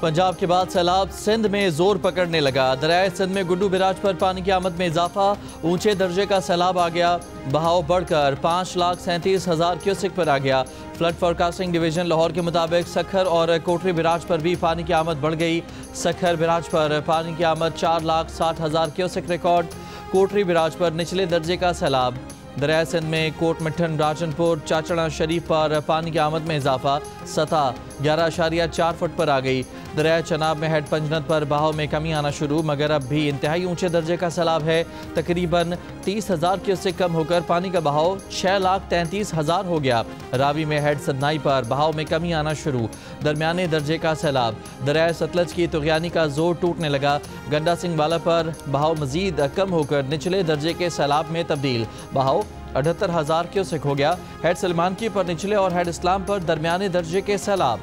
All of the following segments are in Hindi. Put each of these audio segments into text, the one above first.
पंजाब के बाद सैलाब सिंध में जोर पकड़ने लगा। दरियाए सिंध में गुड्डू बिराज पर पानी की आमद में इजाफा, ऊंचे दर्जे का सैलाब आ गया। बहाव बढ़कर 5,37,000 क्यूसेक पर आ गया। फ्लड फोरकास्टिंग डिवीजन लाहौर के मुताबिक सखर और कोटरी बिराज पर भी पानी की आमद बढ़ गई। सखर बिराज पर पानी की आमद 4,60,000 क्यूसेक रिकॉर्ड। कोटरी बिराज पर निचले दर्जे का सैलाब। दरिया सिंध में कोट मिठन, राजनपुर, चाचड़ा शरीफ पर पानी की आमद में इजाफा, सतह 11.4 फुट पर आ गई। दरिया चनाब में हेड पंजनत पर बहाव में कमी आना शुरू, मगर अब भी इंतहाई ऊंचे दर्जे का सैलाब है। तकरीबन 30,000 क्यूसेक कम होकर पानी का बहाव 6,33,000 हो गया। रावी में हेड सदनाई पर बहाव में कमी आना शुरू, दरमियाने दर्जे का सैलाब। दरिया सतलज की तुगयानी का जोर टूटने लगा। गंडा सिंह वाला पर बहाव मजीद कम होकर निचले दर्जे के सैलाब में तब्दील, बहाव 78,000 क्यूसेक हो गया। हेड सलमान की पर निचले और हेड इस्लाम पर दरमियाने दर्जे के सैलाब।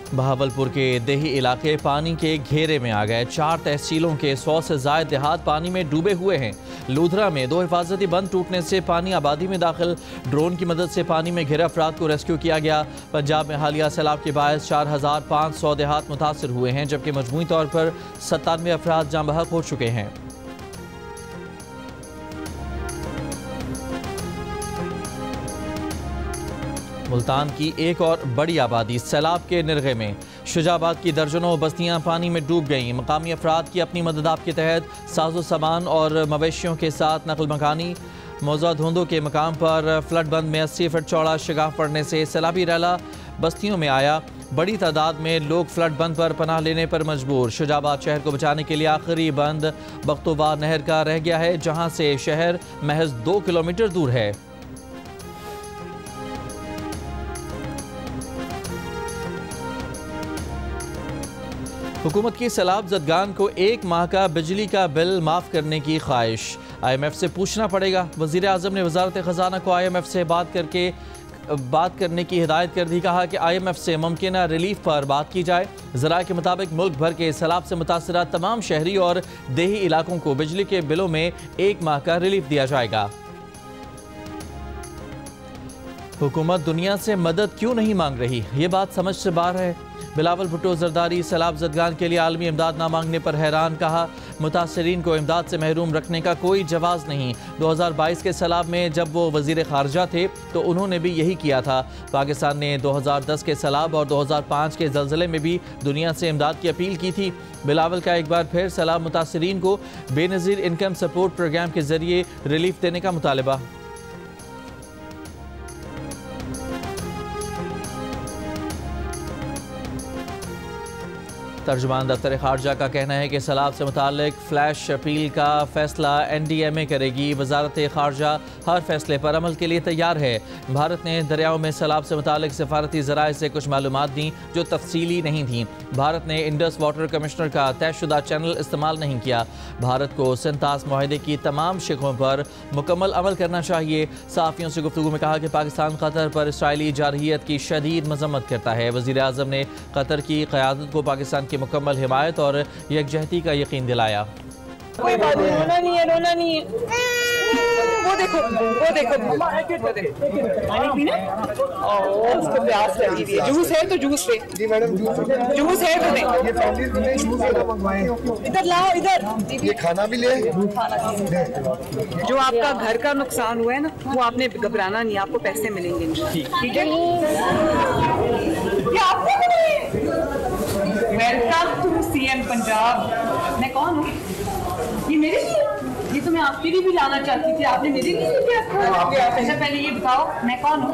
बहावलपुर के देही इलाके पानी के घेरे में आ गए। 4 तहसीलों के 100 से ज़ायद देहात पानी में डूबे हुए हैं। लूधरा में 2 हिफाजती बंद टूटने से पानी आबादी में दाखिल, ड्रोन की मदद से पानी में घिरे अफराद को रेस्क्यू किया गया। पंजाब में हालिया सैलाब के बायस 4,500 देहात मुतासर हुए हैं, जबकि मजमूई तौर पर 97 अफराद जाँ बहक हो चुके हैं। मुल्तान की एक और बड़ी आबादी सैलाब के निर्गे में। शुजाबाद की दर्जनों बस्तियां पानी में डूब गईं। मकामी अफराद की अपनी मदद के तहत साजो सामान और मवेशियों के साथ नकल मकानी। मौजा धुंधों के मकाम पर फ्लड बंद में 80 फुट चौड़ा शिगाफ पड़ने से सैलाबी रैला बस्तियों में आया। बड़ी तादाद में लोग फ्लड बंद पर पनाह लेने पर मजबूर। शुजाबाद शहर को बचाने के लिए आखिरी बंद बख्तोबा नहर का रह गया है, जहां से शहर महज 2 किलोमीटर दूर है। हुकूमत की सैलाब ज़दगान को 1 माह का बिजली का बिल माफ़ करने की ख्वाहिश। IMF से पूछना पड़ेगा। वज़ीर आज़म ने वज़ारत ख़जाना को IMF से बात करने की हिदायत कर दी। कहा कि IMF से मुमकिन रिलीफ पर बात की जाए। ज़राए के मुताबिक मुल्क भर के सैलाब से मुतासरा तमाम शहरी और देही इलाकों को बिजली के बिलों में 1 माह का रिलीफ दिया जाएगा। हुकूमत दुनिया से मदद क्यों नहीं मांग रही, ये बात समझ से बाहर है। बिलावल भुट्टो जरदारी सैलाब ज़दगान के लिए आलमी इमदाद ना मांगने पर हैरान। कहा मुतासरीन को इमदाद से महरूम रखने का कोई जवाज़ नहीं। 2022 के सैलाब में जब वो वज़ीर ख़ारजा थे तो उन्होंने भी यही किया था। पाकिस्तान ने 2010 के सैलाब और 2005 के ज़लज़ले में भी दुनिया से इमदाद की अपील की थी। बिलावल का एक बार फिर सैलाब मुतासरीन को बेनज़ीर इनकम सपोर्ट प्रोग्राम के ज़रिए रिलीफ देने का मुतालबा। तर्जुमान दफ्तर खारजा का कहना है कि सैलाब से मुतालिक फ्लैश अपील का फैसला NDMA करेगी। वजारत खारजा हर फैसले पर अमल के लिए तैयार है। भारत ने दरियाओं में सैलाब से मुतालिक सफारती ज़राए से कुछ मालूमात दी जो तफसीली नहीं थी। भारत ने इंडस वाटर कमिश्नर का तयशुदा चैनल इस्तेमाल नहीं किया। भारत को सिंतास मुआहदे की तमाम शिकों पर मुकम्मल अमल करना चाहिए। सहाफ़ियों से गुफ्तगू में कहा कि पाकिस्तान कतर पर इसराइली जारहियत की शदीद मजम्मत करता है। वज़ीर आज़म ने कतर की क़यादत को पाकिस्तान की मुकम्मल हिमायत और यकजहती का यकीन दिलाया। कोई बात नहीं, रोना नहीं है, रोना नहीं है। वो देखो पानी पीना। उसको प्यास लगी हुई है। जूस है तो जूस पे। जी मैडम जूस है तो दे। इधर लाओ, इधर। ये खाना भी ले। जो आपका घर का नुकसान हुआ है ना, वो आपने घबराना नहीं, आपको पैसे मिलेंगे। ठीक है। Welcome to CM Punjab. मैं कौन हूँ? ये मेरे लिए, ये तो मैं आपके लिए भी लाना चाहती थी, आपने मेरे लिए किया। अच्छा पहले ये बताओ मैं कौन हूँ?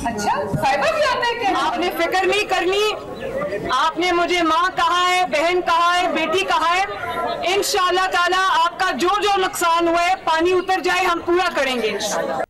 अच्छा साहिबा भी आता है क्या? आपने फिक्र नहीं करनी। आपने मुझे माँ कहा है, बहन कहा है, बेटी कहा है। इंशाल्लाह ताला आपका जो जो नुकसान हुआ है पानी उतर जाए, हम पूरा करेंगे इंशाल्लाह।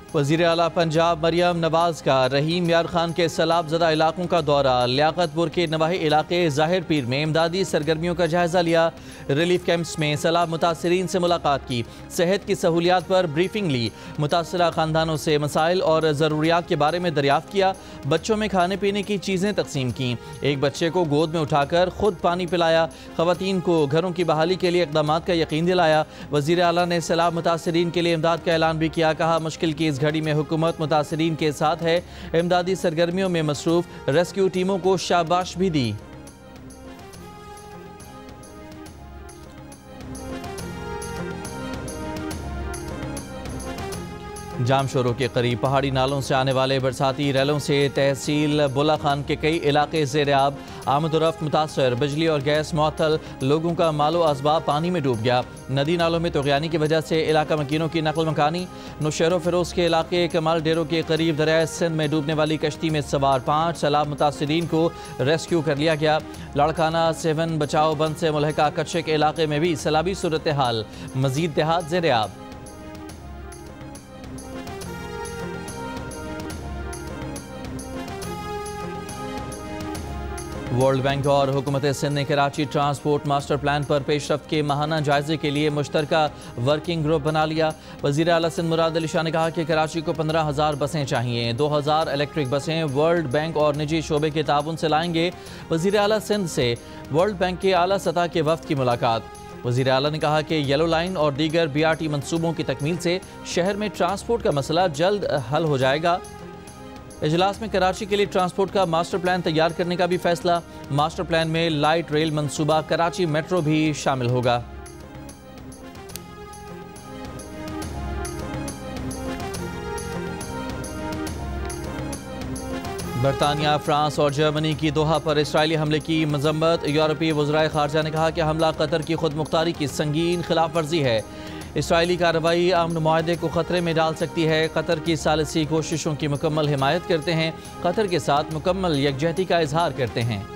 वज़ीर आला पंजाब मरियम नवाज का रहीम यार खान के सैलाबज़दा इलाकों का दौरा। लियाकतपुर के नवाही इलाके ज़ाहिर पीर में इमदादी सरगर्मियों का जायज़ा लिया। रिलीफ कैंप्स में सैलाब मुतासरीन से मुलाकात की। सेहत की सहूलियात पर ब्रीफिंग ली। मुतासरा ख़ानदानों से मसाइल और ज़रूरियात के बारे में दरियाफ्त किया। बच्चों में खाने पीने की चीज़ें तकसीम की। एक बच्चे को गोद में उठाकर खुद पानी पिलाया। ख़वातीन को घरों की बहाली के लिए इक़दामात का यकीन दिलाया। वज़ीर आला ने सैलाब मुतासरीन के लिए इमदाद का ऐलान भी किया। कहा, मुश्किल की घड़ी में हुकूमत मुतासरीन के साथ है। इमदादी सरगर्मियों में मसरूफ रेस्क्यू टीमों को शाबाश भी दी। जामशोरों के करीब पहाड़ी नालों से आने वाले बरसाती रैलों से तहसील बुला खान के कई इलाके ज़ेर-ए-आब। आमद-ओ-रफ्त मुतासर, बिजली और गैस मुअत्तल, लोगों का मालो असबाब पानी में डूब गया। नदी नालों में तुग़यानी की वजह से इलाका मकीनों की नकल मकानी। नौशेरो फिरोज़ के इलाके कमाल डेरों के करीब दरिया सिंध में डूबने वाली कश्ती में सवार 5 सैलाब मुतासरीन को रेस्क्यू कर लिया गया। लड़काना सेवन बचाओ बंद से मुलहका कच्चे के इलाके में भी सैलाबी सूरत हाल। मजीद देहात ज़ेर-ए-आब। वर्ल्ड बैंक और हुकूमत सिंध ने कराची ट्रांसपोर्ट मास्टर प्लान पर पेशरफ्त के माहाना जायजे के लिए मुश्तरका वर्किंग ग्रुप बना लिया। वज़ीर आला सिंध मुराद अली शाह ने कहा कि कराची को 15,000 बसें चाहिए। 2,000 इलेक्ट्रिक बसें वर्ल्ड बैंक और निजी शोबे के ताउन से लाएंगे। वज़ीर आला सिंध से वर्ल्ड बैंक के आला सतह के वफ्द की मुलाकात। वज़ीर आला ने कहा कि येलो लाइन और दीगर BRT मनसूबों की तकमील से शहर में ट्रांसपोर्ट का मसला जल्द हल हो जाएगा। इजलास में कराची के लिए ट्रांसपोर्ट का मास्टर प्लान तैयार करने का भी फैसला। मास्टर प्लान में लाइट रेल मंसूबा, कराची मेट्रो भी शामिल होगा। बरतानिया, फ्रांस और जर्मनी की दोहा पर इसराइली हमले की मजम्मत। यूरोपीय वज़राए ख़ारजा ने कहा कि हमला कतर की खुद मुख्तारी की संगीन खिलाफ वर्जी है। इसराइली कार्रवाई अमन मुआहदे को ख़तरे में डाल सकती है। कतर की सालिसी कोशिशों की मुकम्मल हिमायत करते हैं। कतर के साथ मुकम्मल यकजहती का इजहार करते हैं।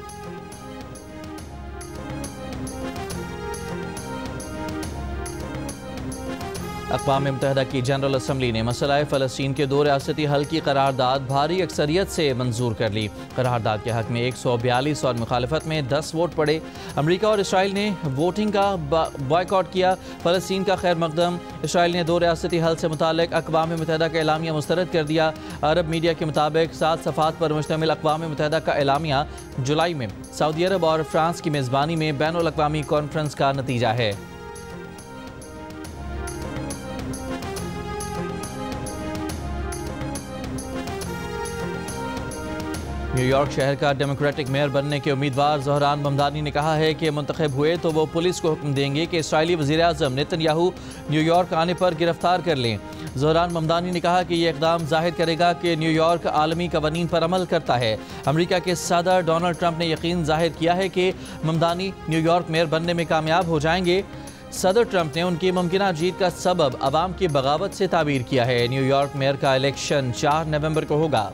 अक़वाम मुत्तहिदा की जनरल असम्बली ने मसला फ़लस्तीन के 2 रियासती हल की करारदाद भारी अक्सरियत से मंजूर कर ली। करारदाद के हक़ में 142 और मुखालफत में 10 वोट पड़े। अमरीका और इसराइल ने वोटिंग का बॉयकॉट किया। फ़लस्तीन का खैर मकदम। इसराइल ने 2 रियासती हल से मुताल्लिक़ अक़वाम मुत्तहिदा का एलामिया मुस्तरद कर दिया। अरब मीडिया के मुताबिक 7 सफ़ात पर मुश्तमिल अक़वाम मुत्तहिदा का एलामिया जुलाई में सऊदी अरब और फ्रांस की मेज़बानी में बैनुल अक़वामी कॉन्फ्रेंस का नतीजा है। न्यूयॉर्क शहर का डेमोक्रेटिक मेयर बनने के उम्मीदवार ज़हरान ममदानी ने कहा है कि मुंतखब हुए तो वो पुलिस को हुक्म देंगे कि इसराइली वज़ीर-ए-आज़म नेतन्याहू न्यूयॉर्क आने पर गिरफ्तार कर लें। ज़हरान ममदानी ने कहा कि ये इक़दाम ज़ाहिर करेगा कि न्यूयॉर्क आलमी कवानीन पर अमल करता है। अमरीका के सदर डोनाल्ड ट्रंप ने यकीन ज़ाहिर किया है कि ममदानी न्यूयॉर्क मेयर बनने में कामयाब हो जाएंगे। सदर ट्रंप ने उनकी मुमकिना जीत का सबब अवाम की बगावत से ताबीर किया है। न्यूयॉर्क मेयर का इलेक्शन 4 नवंबर को होगा।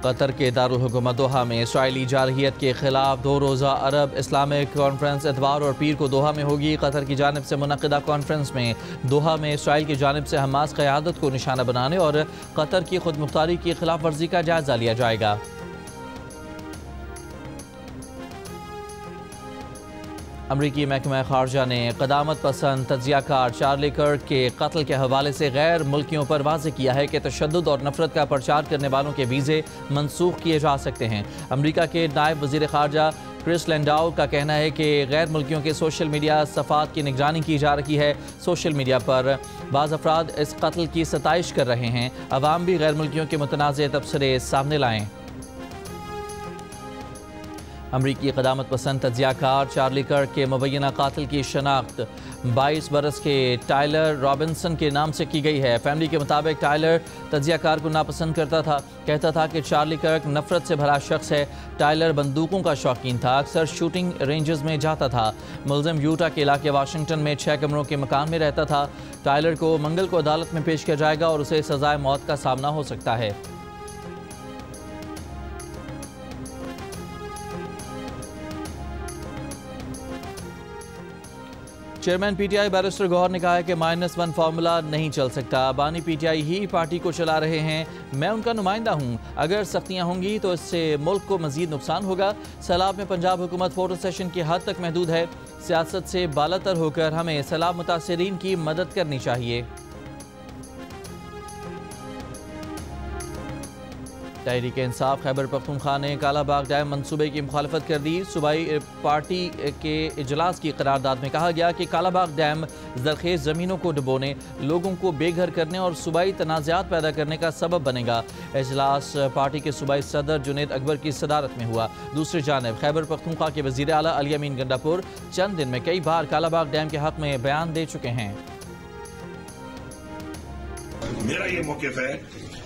कतर के दारुल हुकूमत दोहा में इसराइली जारहियत के खिलाफ 2 रोज़ा अरब इस्लामिक कॉन्फ्रेंस इतवार और पीर को दोहा में होगी। कतर की जानिब से मुनक़िदा कॉन्फ्रेंस में दोहा में इसराइल की जानिब से हमास क़यादत को निशाना बनाने और कतर की खुद मुख्तारी की खिलाफ वर्जी का जायज़ा लिया जाएगा। अमरीकी महकमा ख़ारजा ने क़दामत पसंद तज्ज़ियाकार चार्ली कर्क के कत्ल के हवाले से गैर मुल्कियों पर वाज़ेह किया है कि तशद्दुद और नफ़रत का प्रचार करने वालों के वीज़े मनसूख किए जा सकते हैं। अमरीका के नायब वज़ीर ख़ारजा क्रिस लैंडाउ का कहना है कि गैर मुल्कियों के सोशल मीडिया सफ़ात की निगरानी की जा रही है। सोशल मीडिया पर बाज़ अफराद इस कत्ल की सताइश कर रहे हैं। अवाम भी गैर मुल्कियों के मुतनाज़ तबसरे सामने लाएँ। अमरीकी क़दामत पसंद तज्ज़ियाकार चार्ली कर्क के मुबैना कातिल की शनाख्त 22 बरस के टाइलर रॉबिन्सन के नाम से की गई है। फैमिली के मुताबिक टाइलर तज्ज़ियाकार को नापसंद करता था। कहता था कि चार्ली कर्क नफ़रत से भरा शख्स है। टाइलर बंदूकों का शौकीन था। अक्सर शूटिंग रेंजेस में जाता था। मुल्ज़िम यूटा के इलाके वाशिंगटन में 6 कमरों के मकान में रहता था। टाइलर को मंगल को अदालत में पेश किया जाएगा और उसे सज़ाए मौत का सामना हो सकता है। चेयरमैन पीटीआई बैरिस्टर गौहर ने कहा है कि -1 फार्मूला नहीं चल सकता। बानी पीटीआई ही पार्टी को चला रहे हैं, मैं उनका नुमाइंदा हूं। अगर सख्तियां होंगी तो इससे मुल्क को मजीद नुकसान होगा। सैलाब में पंजाब हुकूमत फोटो सेशन की हद तक महदूद है। सियासत से बालातर होकर हमें सैलाब मुतासरीन की मदद करनी चाहिए। तहरीक इंसाफ खैबर पख्तूनख्वा ने कालाबाग डैम मंसूबे की मुखालफत कर दी। सूबाई पार्टी के इजलास की करारदाद में कहा गया कि कालाबाग डैम जरखेज ज़मीनों को डुबोने, लोगों को बेघर करने और सूबाई तनाज़ात पैदा करने का सबब बनेगा। इजलास पार्टी के सूबाई सदर जुनेद अकबर की सदारत में हुआ। दूसरी जानिब खैबर पख्तूनख्वा के वज़ीर आला अली अमीन गंडापुर चंद दिन में कई बार कालाबाग डैम के हक में बयान दे चुके हैं। मेरा ये मौक़िफ़ है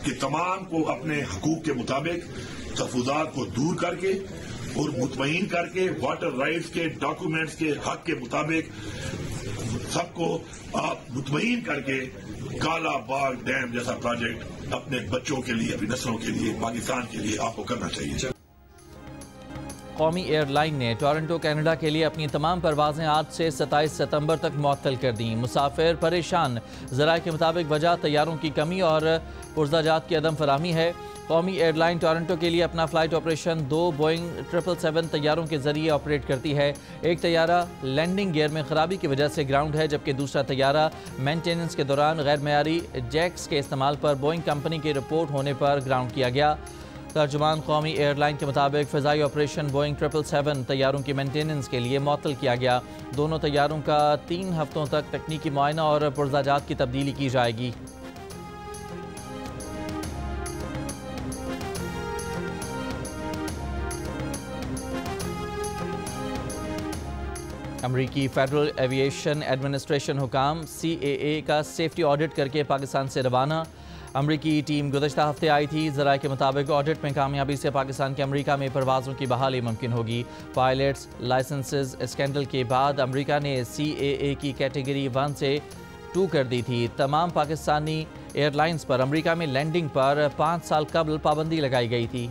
कि तमाम को अपने हकूक के मुताबिक तहफ़्फ़ुज़ात को दूर करके और मुतमईन करके वाटर राइट्स के डॉक्यूमेंट्स के हक के मुताबिक सबको आप मुतमईन करके कालाबाग डैम जैसा प्रोजेक्ट अपने बच्चों के लिए, अपनी नस्लों के लिए, पाकिस्तान के लिए आपको करना चाहिए। कौमी एयरलाइन ने टोरंटो कनाडा के लिए अपनी तमाम परवाजें आज से 27 सितंबर तक मुअत्तल कर दी। मुसाफिर परेशान। ज़राए के मुताबिक वजह तैयारों की कमी और पुर्जाजात की अदम फराहमी है। कौमी एयरलाइन टोरंटो के लिए अपना फ़्लाइट ऑपरेशन 2 बोइंग 777 तैयारों के जरिए ऑपरेट करती है। एक तैयारा लैंडिंग गियर में खराबी की वजह से ग्राउंड है, जबकि दूसरा तैयारा मेंटेनेंस के दौरान गैर मयारी जैक्स के इस्तेमाल पर बोइंग कंपनी की रिपोर्ट होने पर ग्राउंड किया गया। तर्जुमान कौमी एयरलाइन के मुताबिक फ़िज़ाई ऑपरेशन बोइंग 777 तैयारों की मेंटेनेंस के लिए मुअत्तल किया गया। दोनों तैयारों का 3 हफ्तों तक तकनीकी मुआयना और पुर्जाजात की तब्दीली की जाएगी। अमरीकी फेडरल एविएशन एडमिनिस्ट्रेशन हुकाम CAA का सेफ्टी ऑडिट करके पाकिस्तान से रवाना। अमरीकी टीम गुज़श्ता हफ्ते आई थी। ज़राए के मुताबिक ऑडिट में कामयाबी से पाकिस्तान के अमरीका में परवाज़ों की बहाली मुमकिन होगी। पायलट्स लाइसेंसेस स्कैंडल के बाद अमरीका ने CAA की कैटेगरी 1 से 2 कर दी थी। तमाम पाकिस्तानी एयरलाइंस पर अमरीका में लैंडिंग पर 5 साल कबल पाबंदी लगाई गई थी।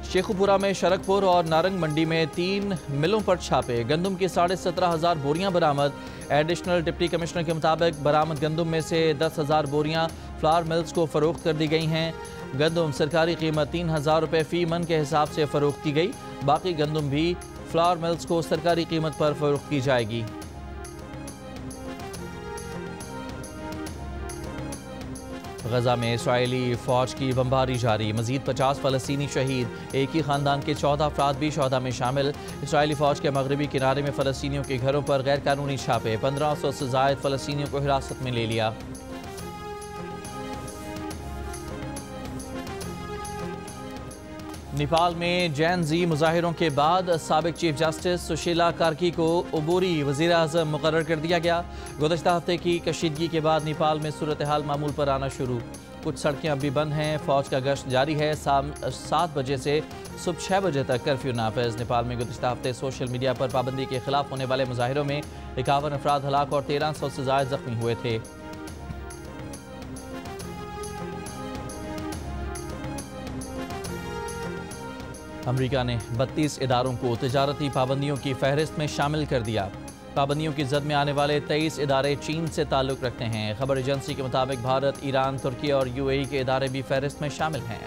शेखुपुरा में शरकपुर और नारंग मंडी में 3 मिलों पर छापे। गंदम की 17,500 बोरियां बरामद। एडिशनल डिप्टी कमिश्नर के मुताबिक बरामद गंदम में से 10,000 बोरियां फ्लावर मिल्स को फ़रोख्त कर दी गई हैं। गंदम सरकारी कीमत 3,000 रुपये फ़ी मन के हिसाब से फ़रोख्त की गई। बाकी गंदम भी फ्लावर मिल्स को सरकारी कीमत पर फ़रोख्त की जाएगी। गजा में इसराइली फ़ौज की बमबारी जारी। मज़ीद 50 फ़लस्तीनी शहीद। एक ही ख़ानदान के 14 अफराद भी शहदा में शामिल। इसराइली फ़ौज के मगरबी किनारे में फ़लस्तीनियों के घरों पर गैर कानूनी छापे। 1500 से ज़ायद फ़लस्तीनियों को हिरासत में ले लिया। नेपाल में जैन जी मुजाहिरों के बाद साबिक चीफ जस्टिस सुशीला कार्की को अबूरी वज़ीर आज़म मुकर्रर कर दिया गया। गुज़श्ता हफ्ते की कशीदगी के बाद नेपाल में सूरत हाल मामूल पर आना शुरू। कुछ सड़कें अब भी बंद हैं। फ़ौज का गश्त जारी है। 7 बजे से सुबह 6 बजे तक कर्फ्यू नाफिज। नेपाल में गुज़श्ता हफ्ते सोशल मीडिया पर पाबंदी के खिलाफ होने वाले मुजाहिरों में 51 अफराद हलाक और 1300 से ज़ायद ज़ख्मी हुए थे। अमरीका ने 32 इदारों को तिजारती पाबंदियों की फहरिस्त में शामिल कर दिया। पाबंदियों की जद में आने वाले 23 इदारे चीन से ताल्लुक़ रखते हैं। खबर एजेंसी के मुताबिक भारत, ईरान, तुर्की और UAE के इदारे भी फहरिस्त में शामिल हैं।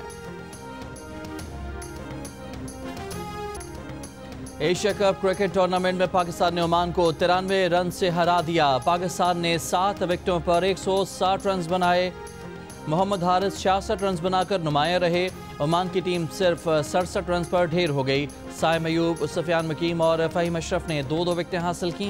एशिया कप क्रिकेट टूर्नामेंट में पाकिस्तान ने ओमान को 93 रन से हरा दिया। पाकिस्तान ने 7 विकेटों पर 160 रन बनाए। मोहम्मद हारिस 66 रन बनाकर नुमाया रहे। ओमान की टीम सिर्फ 67 रन पर ढेर हो गई। साइम अयूब, सुफियान मकीम और फ़हीम अशरफ ने 2-2 विकेटें हासिल की।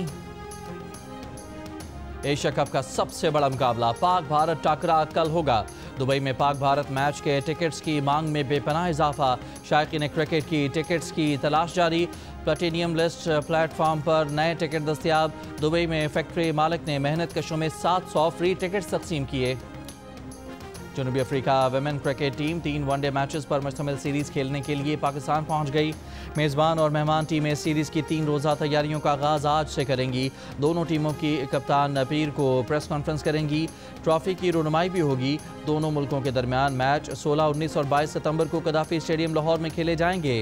एशिया कप का सबसे बड़ा मुकाबला पाक भारत टाकरा कल होगा। दुबई में पाक भारत मैच के टिकट्स की मांग में बेपनाह इजाफा। शायकीन क्रिकेट की टिकट्स की तलाश जारी। प्लेटिनियम लिस्ट प्लेटफॉर्म पर नए टिकट दस्तियाब। दुबई में फैक्ट्री मालिक ने मेहनत कशों में 700 फ्री टिकट्स तकसीम किए। जनूबी Africa women cricket team 3 one day matches पर मुश्तमिल सीरीज़ खेलने के लिए पाकिस्तान पहुंच गई। मेज़बान और मेहमान टीमें सीरीज़ की 3 रोज़ा तैयारियों का आगाज़ आज से करेंगी। दोनों टीमों की कप्तान पीर को प्रेस कॉन्फ्रेंस करेंगी। ट्रॉफी की रुनुमाई भी होगी। दोनों मुल्कों के दरमियान मैच 16, 19 और 22 सितंबर को कदाफी स्टेडियम लाहौर में खेले जाएंगे।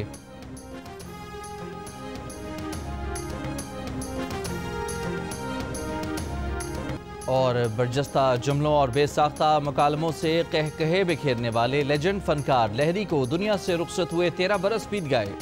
और बरजस्ता जुमलों और बेसाख्ता मुकालमों से कहकहे बिखेरने वाले लेजेंड फनकार लहरी को दुनिया से रुखसत हुए 13 बरस बीत गए।